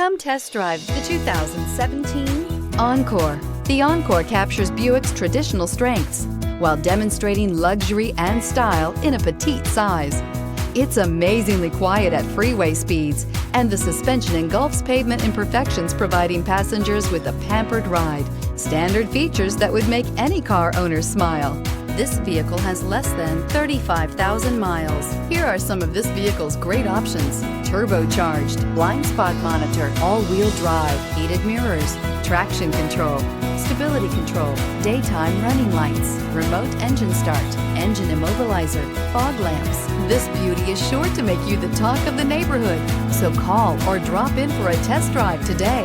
Come test drive the 2017 Encore. The Encore captures Buick's traditional strengths while demonstrating luxury and style in a petite size. It's amazingly quiet at freeway speeds, and the suspension engulfs pavement imperfections, providing passengers with a pampered ride. Standard features that would make any car owner smile. This vehicle has less than 35,000 miles. Here are some of this vehicle's great options: turbocharged, blind spot monitor, all-wheel drive, heated mirrors, traction control, stability control, daytime running lights, remote engine start, engine immobilizer, fog lamps. This beauty is sure to make you the talk of the neighborhood. So call or drop in for a test drive today.